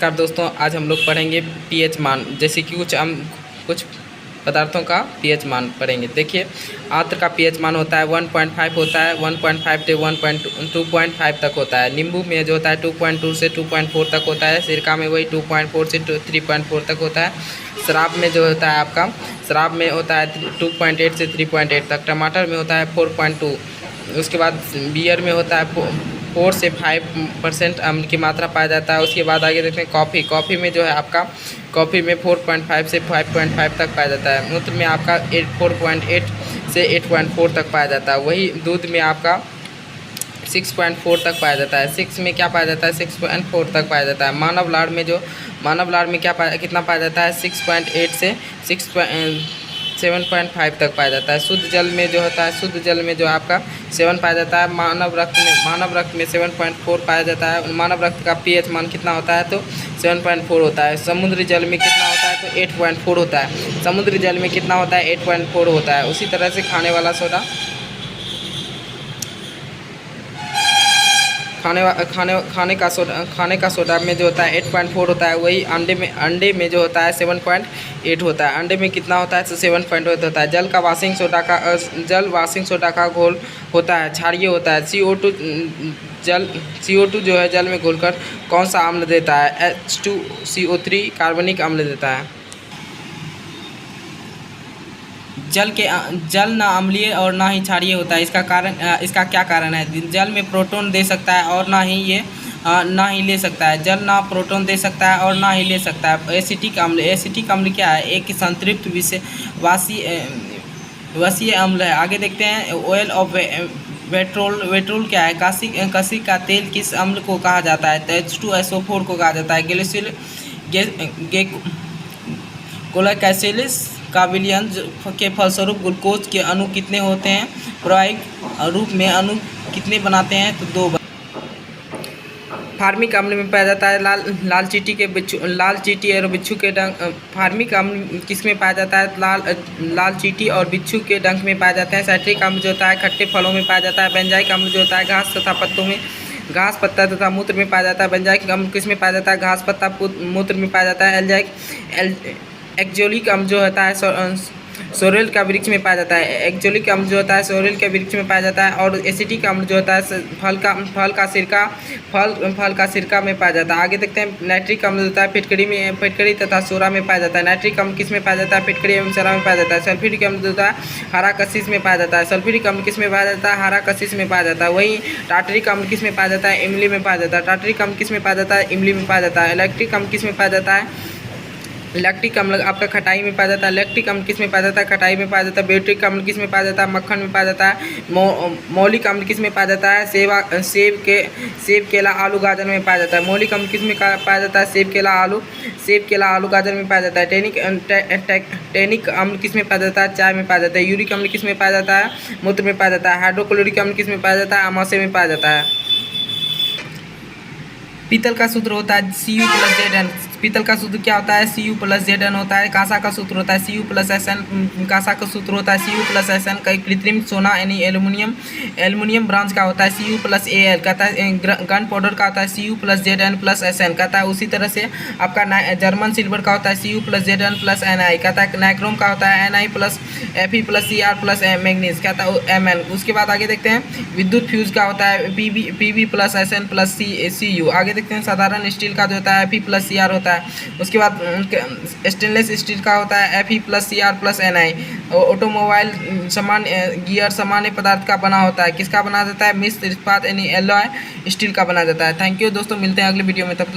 नमस्कार दोस्तों, आज हम लोग पढ़ेंगे पीएच मान। जैसे कि कुछ पदार्थों का पीएच मान पढ़ेंगे। देखिए, आर्द्र का पीएच मान होता है 1.5 होता है, 1.5 से 1.2.5 तक होता है। नींबू में जो होता है 2.2 से 2.4 तक होता है। सिरका में वही 2.4 से 3.4 तक होता है। शराब में जो होता है आपका, शराब में होता है 2.8 से 3.8 तक। टमाटर में होता है 4.2। उसके बाद बियर में होता है 4 से 5% अम्ल की मात्रा पाया जाता है। उसके बाद आगे देखते हैं कॉफ़ी में जो है आपका, कॉफ़ी में 4.5 से 5.5 तक पाया जाता है। मूत्र में आपका 4.8 से 8.4 तक पाया जाता है। वही दूध में आपका 6.4 तक पाया जाता है। 6 में क्या पाया जाता है, 6.4 तक पाया जाता है। मानव लाड़ में कितना पाया जाता है, 6.8 से 7.5 तक पाया जाता है। शुद्ध जल में जो होता है, शुद्ध जल में जो आपका 7 पाया जाता है। मानव रक्त में 7.4 पाया जाता है। मानव रक्त का पीएच मान कितना होता है, तो 7.4 होता है। समुद्री जल में कितना होता है, तो 8.4 होता है। समुद्री जल में कितना होता है, 8.4 होता है। उसी तरह से खाने का सोडा में जो होता है 8.4 होता है। वही अंडे में जो होता है 7.8 होता है। अंडे में कितना होता है, तो 7.8 होता है। जल वाशिंग सोडा का घोल होता है, क्षारीय होता है। CO2 जो है जल में घोलकर कौन सा अम्ल देता है, H2CO3 कार्बनिक अम्ल देता है। जल ना अम्लीय और ना ही क्षारीय होता है। इसका क्या कारण है? जल में प्रोटॉन दे सकता है और ना ही ले सकता है। जल ना प्रोटॉन दे सकता है और ना ही ले सकता है। एसिटिक अम्ल क्या है? एक संतृप्त वसीय अम्ल है। आगे देखते हैं, ऑयल ऑफ पेट्रोल क्या है? कसी का तेल किस अम्ल को कहा जाता है? H2SO4 को कहा जाता है। ग्लाइकोलाइसिस का विलयन के फलस्वरूप ग्लूकोज के अणु कितने होते हैं? प्रायोगिक रूप में अणु कितने बनाते हैं, तो 2। फार्मिक अम्ल में पाया जाता है लाल चींटी और बिच्छू के डंक। फार्मिक अम्ल किस में पाया जाता है? लाल चींटी और बिच्छू के डंक में पाया जाता है। साइट्रिक अम्ल जो होता है खट्टे फलों में पाया जाता है। बेंजाइक अम्ल जो होता है घास पत्ता तथा मूत्र में पाया जाता है। बेंजाइक अम्ल किस में पाया जाता है? घास पत्ता मूत्र में पाया जाता है। एक्जोलिक अम्ल जो होता है सोरेल का वृक्ष में पाया जाता है। एक्जोलिक अम्ल जो होता है सोरेल के वृक्ष में पाया जाता है। और एसिटिक अम्ल जो होता है फल का सिरका में पाया जाता है। आगे देखते हैं, नाइट्रिक अम्ल होता है फिटकरी तथा सोरा में पाया जाता है। नाइट्रिक अम्ल किस में पाया जाता है? फिटकरी एवं सोरा में पाया जाता है। सल्फ्यूरिक अम्ल जो होता है हरा कशिश में पाया जाता है। सल्फ्यूरिक अम्ल किस में पाया जाता है? हरा कशिश में पाया जाता है। वहीं टार्टरिक अम्ल किस में पाया जाता है? इमली में पाया जाता है। टार्टरिक अम्ल किस में पाया जाता है? इमली में पाया जाता है। इलेक्ट्रिक अम्ल किस में पाया जाता है? लैक्टिक अम्ल आपका खटाई में पाया जाता है। लैक्टिक अम्ल किस में पाया जाता है? खटाई में पाया जाता है। ब्यूटिक अम्ल किस में पाया जाता है? मक्खन में पाया जाता है। मौलिक अम्ल किस में पाया जाता है? सेब केला आलू गाजर में पाया जाता है। मौलिक अम्ल किस में पाया जाता है? सेब केला आलू गाजर में पाया जाता है। टैनिक अम्ल किस में पाया जाता है? चाय में पाया जाता है। यूरिक अम्ल किस में पाया जाता है? मूत्र में पाया जाता है। हाइड्रोक्लोरिक अम्ल किस में पाया जाता है? अमाशय में पाया जाता है। पीतल का सूत्र होता है Cu+Zn। पीतल का सूत्र क्या होता है? Cu+Zn होता है। कांसा का सूत्र होता है Cu+Sn। कांसा का सूत्र होता है Cu+Sn। कृत्रिम सोना यानी एल्युमिनियम ब्रांज का होता है Cu+Al। कहता है गन पाउडर का होता है Cu+Zn+Sn। कहता है उसी तरह से आपका जर्मन सिल्वर का होता है Cu+Zn+Ni। कहता है नाइक्रोम का होता है Ni+Fe+Cr+ मैग्नीज। कहता है Mn। उसके बाद आगे देखते हैं, विद्युत फ्यूज का होता है Pb+Sn+Cu। आगे देखते हैं, साधारण स्टील का जो होता है Fe+Cr होता है। उसके बाद स्टेनलेस स्टील का होता है Fe+Cr+Ni। ऑटोमोबाइल गियर सामान्य पदार्थ का बना होता है। किसका बना जाता है? मिश्र इस्पात यानी एलॉय स्टील का बना जाता है। थैंक यू दोस्तों, मिलते हैं अगले वीडियो में। तब तक